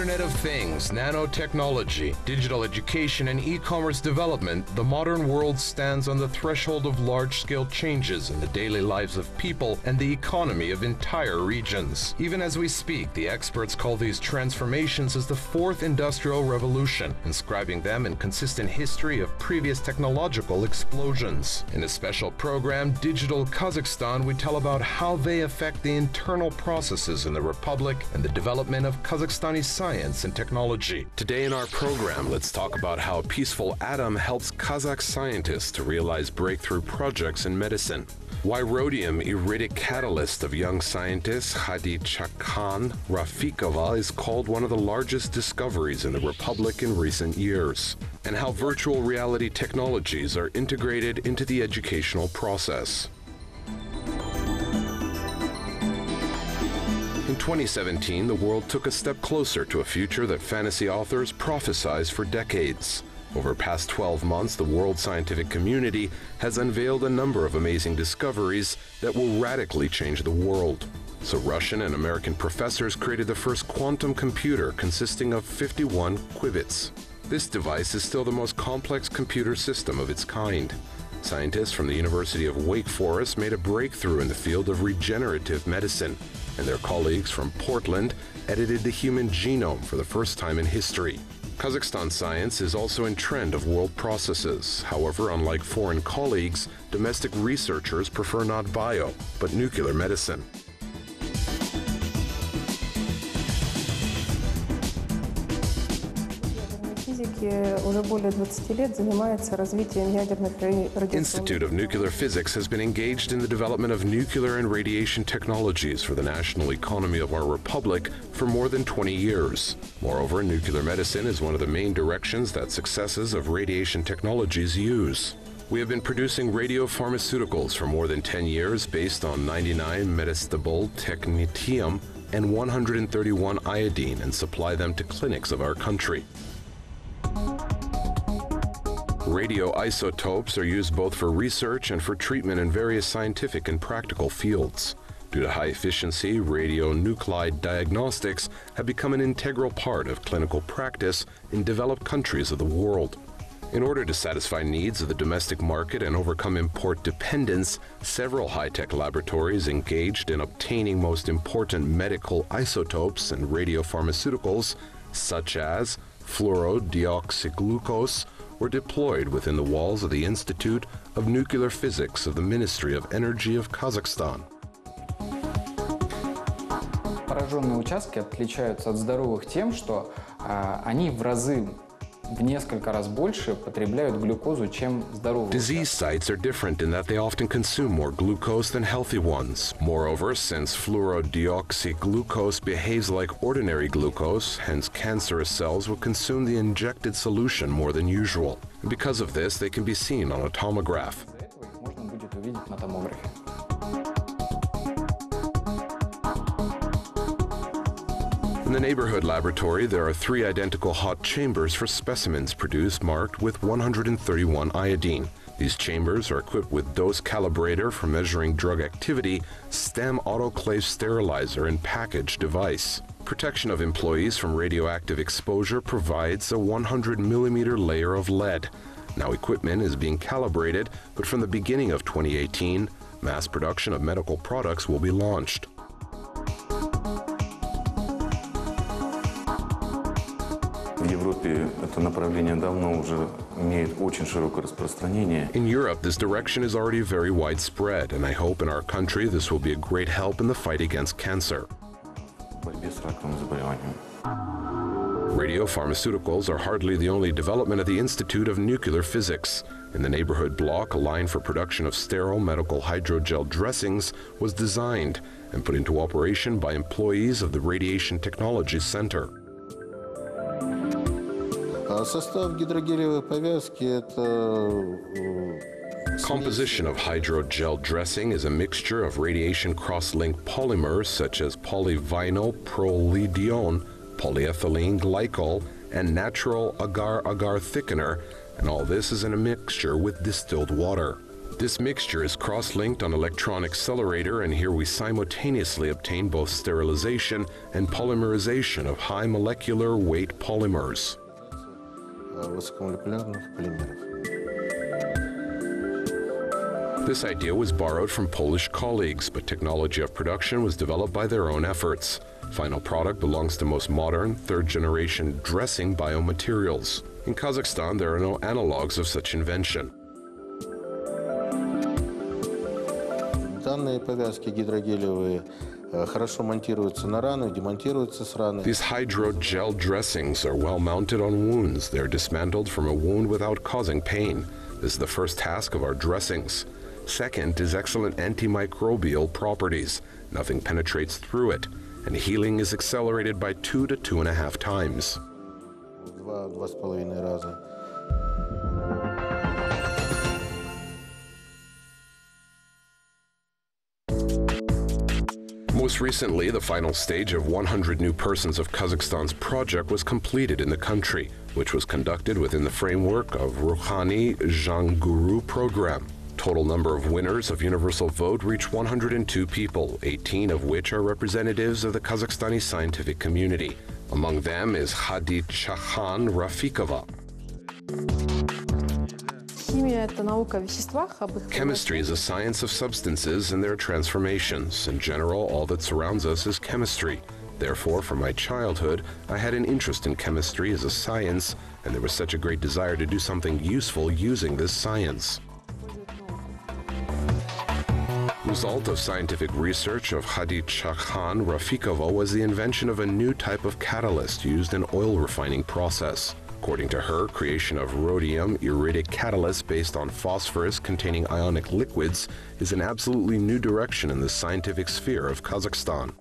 Internet of Things, nanotechnology, digital education, and e-commerce development, the modern world stands on the threshold of large-scale changes in the daily lives of people and the economy of entire regions. Even as we speak, the experts call these transformations as the fourth industrial revolution, inscribing them in consistent history of previous technological explosions. In a special program, Digital Kazakhstan, we tell about how they affect the internal processes in the Republic and the development of Kazakhstani science and technology. Today in our program, let's talk about how a peaceful atom helps Kazakh scientists to realize breakthrough projects in medicine. Why rhodium, iridic catalyst of young scientist Hydrogel Rafikova, is called one of the largest discoveries in the Republic in recent years. And how virtual reality technologies are integrated into the educational process. In 2017, the world took a step closer to a future that fantasy authors prophesized for decades. Over the past 12 months, the world scientific community has unveiled a number of amazing discoveries that will radically change the world. So Russian and American professors created the first quantum computer consisting of 51 qubits. This device is still the most complex computer system of its kind. Scientists from the University of Wake Forest made a breakthrough in the field of regenerative medicine, and their colleagues from Portland edited the human genome for the first time in history. Kazakhstan science is also in trend of world processes. However, unlike foreign colleagues, domestic researchers prefer not bio, but nuclear medicine. Institute of Nuclear Physics has been engaged in the development of nuclear and radiation technologies for the national economy of our republic for more than 20 years. Moreover, nuclear medicine is one of the main directions that successes of radiation technologies use. We have been producing radiopharmaceuticals for more than 10 years based on 99 metastable technetium and 131 iodine and supply them to clinics of our country. Radioisotopes are used both for research and for treatment in various scientific and practical fields. Due to high efficiency, radionuclide diagnostics have become an integral part of clinical practice in developed countries of the world. In order to satisfy needs of the domestic market and overcome import dependence, several high-tech laboratories engaged in obtaining most important medical isotopes and radiopharmaceuticals, such as fluorodeoxyglucose, were deployed within the walls of the Institute of Nuclear Physics of the Ministry of Energy of Kazakhstan. Пораженные участки отличаются от здоровых тем, что они в разы, в несколько раз больше потребляют глюкозу, чем здоровые. Disease sites are different in that they often consume more glucose than healthy ones. Moreover, since fluorodeoxyglucose behaves like ordinary glucose, hence cancerous cells will consume the injected solution more than usual. And because of this, they can be seen on a tomograph. Из-за этого их можно будет увидеть на томографе. In the neighborhood laboratory, there are 3 identical hot chambers for specimens produced marked with 131 iodine. These chambers are equipped with dose calibrator for measuring drug activity, STEM autoclave sterilizer, and package device. Protection of employees from radioactive exposure provides a 100mm layer of lead. Now equipment is being calibrated, but from the beginning of 2018, mass production of medical products will be launched. В Европе это направление давно уже имеет очень широкое распространение. In Europe, this direction is already very widespread, and I hope in our country this will be a great help in the fight against cancer. В борьбе с раковым заболеванием. Radiopharmaceuticals are hardly the only development of the Institute of Nuclear Physics. In the neighborhood block, a line for production of sterile medical hydrogel dressings was designed and put into operation by employees of the Radiation Technology Center. Состав гидрогелевой повязки – это Composition of hydrogel dressing is a mixture of radiation cross-linked polymers such as polyvinyl proledione, polyethylene glycol, and natural agar-agar thickener, and all this is in a mixture with distilled water. This mixture is cross-linked on electron accelerator, and here we simultaneously obtain both sterilization and polymerization of high molecular weight polymers. Высокомолекулярных полимеров. This idea was borrowed from Polish colleagues, but technology of production was developed by their own efforts. Final product belongs to most modern, third-generation dressing biomaterials. In Kazakhstan, there are no analogs of such invention. Данные повязки гидрогелевые хорошо монтируются на раны, демонтируются с раны. These hydrogel dressings are well mounted on wounds. They are dismantled from a wound without causing pain. This is the first task of our dressings. Second is excellent antimicrobial properties. Nothing penetrates through it, and healing is accelerated by 2 to 2.5 times. 2–2,5 раза. Most recently, the final stage of 100 New Persons of Kazakhstan's project was completed in the country, which was conducted within the framework of Ruhani Janguru program. Total number of winners of universal vote reached 102 people, 18 of which are representatives of the Kazakhstani scientific community. Among them is Hydrogel Rafikova. Chemistry is a science of substances and their transformations. In general, all that surrounds us is chemistry. Therefore, from my childhood, I had an interest in chemistry as a science, and there was such a great desire to do something useful using this science. Result of scientific research of Hydrogel Rafikova was the invention of a new type of catalyst used in oil refining process. According to her, creation of rhodium iridic catalyst based on phosphorus containing ionic liquids is an absolutely new direction in the scientific sphere of Kazakhstan.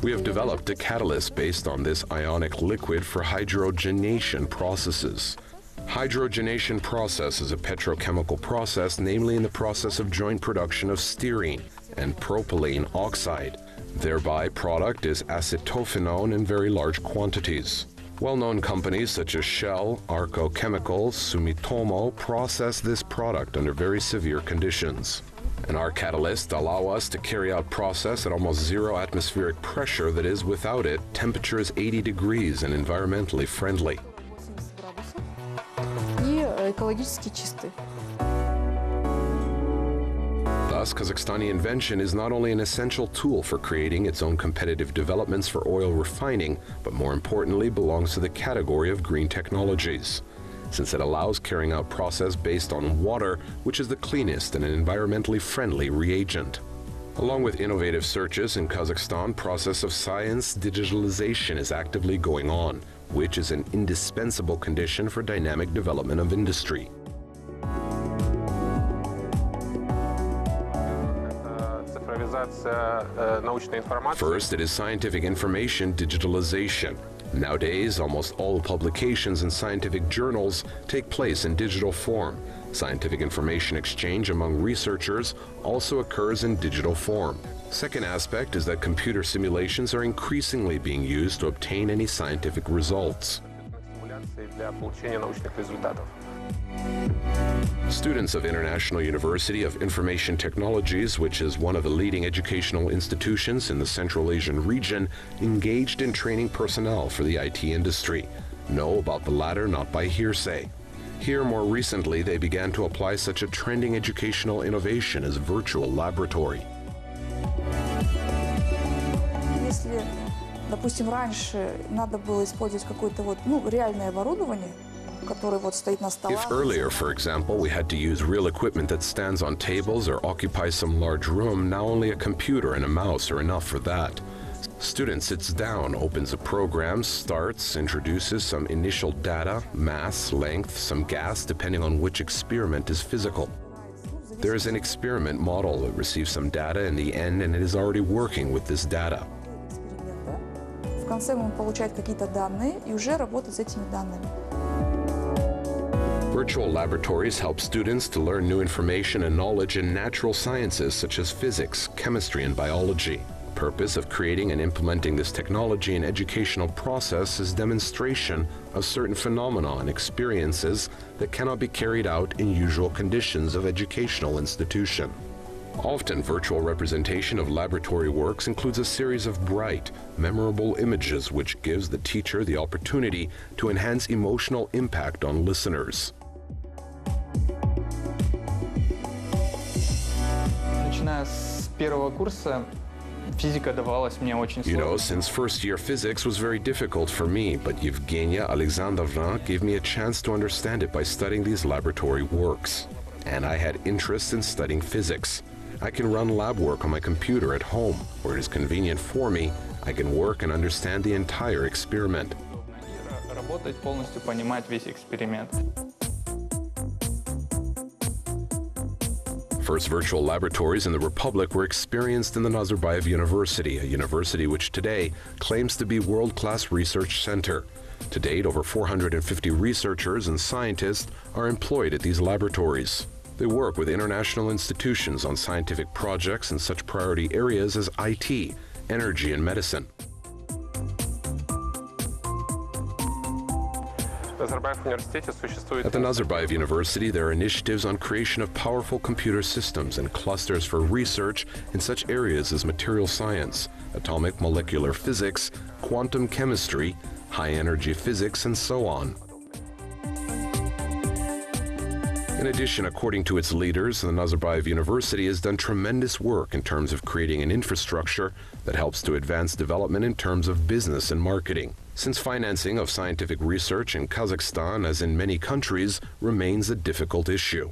We have developed a catalyst based on this ionic liquid for hydrogenation processes. Hydrogenation process is a petrochemical process, namely in the process of joint production of styrene and propylene oxide. Their byproduct is acetophenone in very large quantities. Well-known companies such as Shell, Arco Chemicals, Sumitomo process this product under very severe conditions. And our catalysts allow us to carry out process at almost zero atmospheric pressure, that is, without it, temperature is 80 degrees and environmentally friendly. Thus, Kazakhstani invention is not only an essential tool for creating its own competitive developments for oil refining, but more importantly belongs to the category of green technologies, since it allows carrying out process based on water, which is the cleanest and an environmentally friendly reagent. Along with innovative searches in Kazakhstan, process of science digitalization is actively going on, which is an indispensable condition for dynamic development of industry. First, it is scientific information digitalization. Nowadays, almost all publications in scientific journals take place in digital form. Scientific information exchange among researchers also occurs in digital form. Second aspect is that computer simulations are increasingly being used to obtain any scientific results. Students of International University of Information Technologies, which is one of the leading educational institutions in the Central Asian region, engaged in training personnel for the IT industry, know about the latter not by hearsay. Here, more recently, they began to apply such a trending educational innovation as virtual laboratory. Если, допустим, раньше надо было использовать какое-то реальное оборудование, If earlier, for example, we had to use real equipment that stands on tables or occupies some large room, now only a computer and a mouse are enough for that. Student sits down, opens a program, starts, introduces some initial data, mass, length, some gas, depending on which experiment is physical. There is an experiment model that receives some data in the end, and it is already working with this data. В конце он получает какие-то данные и уже работает с этими данными. Virtual laboratories help students to learn new information and knowledge in natural sciences such as physics, chemistry, and biology. Purpose of creating and implementing this technology in educational process is demonstration of certain phenomena and experiences that cannot be carried out in usual conditions of educational institution. Often, virtual representation of laboratory works includes a series of bright, memorable images which gives the teacher the opportunity to enhance emotional impact on listeners. Начиная с первого курса, физика давалась мне очень You know, сложно. since first year physics was very difficult for me, but Yevgenia Alexandrovna gave me a chance to understand it by studying these laboratory works. And I had interest in studying physics. I can run lab work on my computer at home, where it is convenient for me. I can work and understand the entire experiment. Работать, полностью понимать весь эксперимент. First virtual laboratories in the Republic were experienced in the Nazarbayev University, a university which today claims to be world-class research center. To date, over 450 researchers and scientists are employed at these laboratories. They work with international institutions on scientific projects in such priority areas as IT, energy, and medicine. At the Nazarbayev University, there are initiatives on creation of powerful computer systems and clusters for research in such areas as material science, atomic molecular physics, quantum chemistry, high-energy physics, and so on. In addition, according to its leaders, the Nazarbayev University has done tremendous work in terms of creating an infrastructure that helps to advance development in terms of business and marketing, since financing of scientific research in Kazakhstan, as in many countries, remains a difficult issue.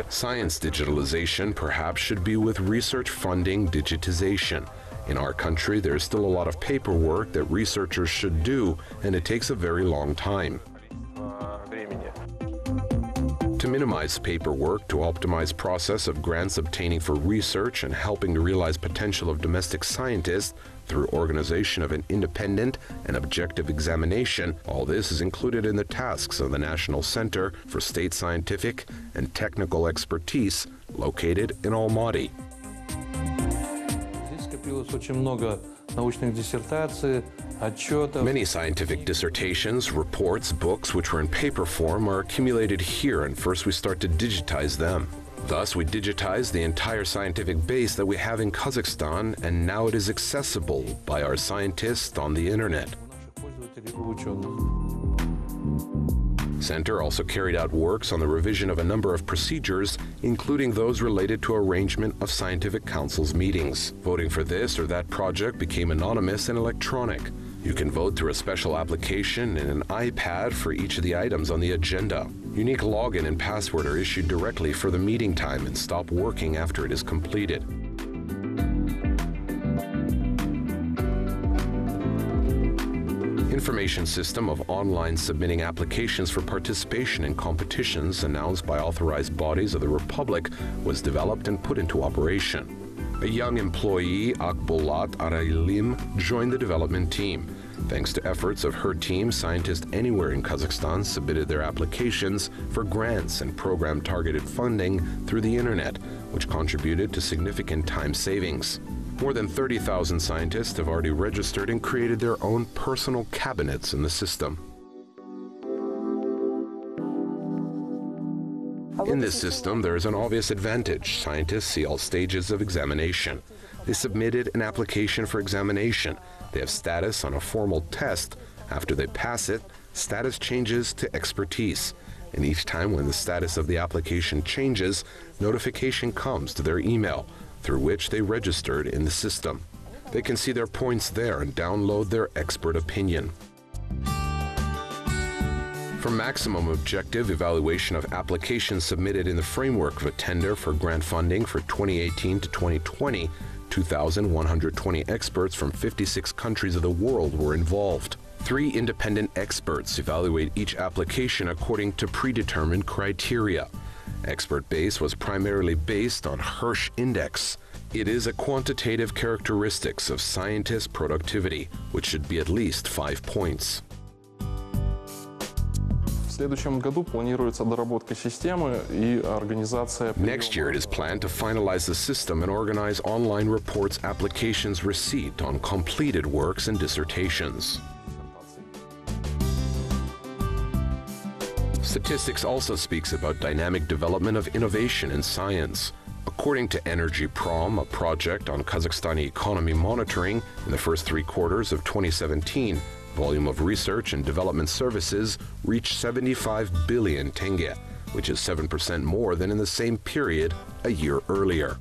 Science digitalization perhaps should be with research funding digitization. In our country, there's still a lot of paperwork that researchers should do, and it takes a very long time. To minimize paperwork, to optimize process of grants obtaining for research and helping to realize potential of domestic scientists through organization of an independent and objective examination, all this is included in the tasks of the National Center for State Scientific and Technical Expertise, located in Almaty. Many scientific dissertations, reports, books which were in paper form are accumulated here, and first we start to digitize them. Thus, we digitize the entire scientific base that we have in Kazakhstan, and now it is accessible by our scientists on the internet. Center also carried out works on the revision of a number of procedures, including those related to arrangement of scientific councils meetings. Voting for this or that project became anonymous and electronic. You can vote through a special application and an iPad for each of the items on the agenda. Unique login and password are issued directly for the meeting time and stop working after it is completed. Information system of online submitting applications for participation in competitions announced by authorized bodies of the Republic was developed and put into operation. A young employee, Akbolat Araylim, joined the development team. Thanks to efforts of her team, scientists anywhere in Kazakhstan submitted their applications for grants and program-targeted funding through the internet, which contributed to significant time savings. More than 30,000 scientists have already registered and created their own personal cabinets in the system. In this system, there is an obvious advantage. Scientists see all stages of examination. They submitted an application for examination. They have status on a formal test. After they pass it, status changes to expertise. And each time when the status of the application changes, notification comes to their email, through which they registered in the system. They can see their points there and download their expert opinion. For maximum objective evaluation of applications submitted in the framework of a tender for grant funding for 2018 to 2020, 2,120 experts from 56 countries of the world were involved. 3 independent experts evaluate each application according to predetermined criteria. Expert base was primarily based on Hirsch Index. It is a quantitative characteristics of scientist productivity, which should be at least 5 points. В следующем году планируется доработка системы и организация... Next year, it is planned to finalize the system and organize online reports applications receipt on completed works and dissertations. Statistics also speaks about dynamic development of innovation in science. According to Energy Prom, a project on Kazakhstani economy monitoring, in the first 3 quarters of 2017, volume of research and development services reached 75 billion tenge, which is 7% more than in the same period a year earlier.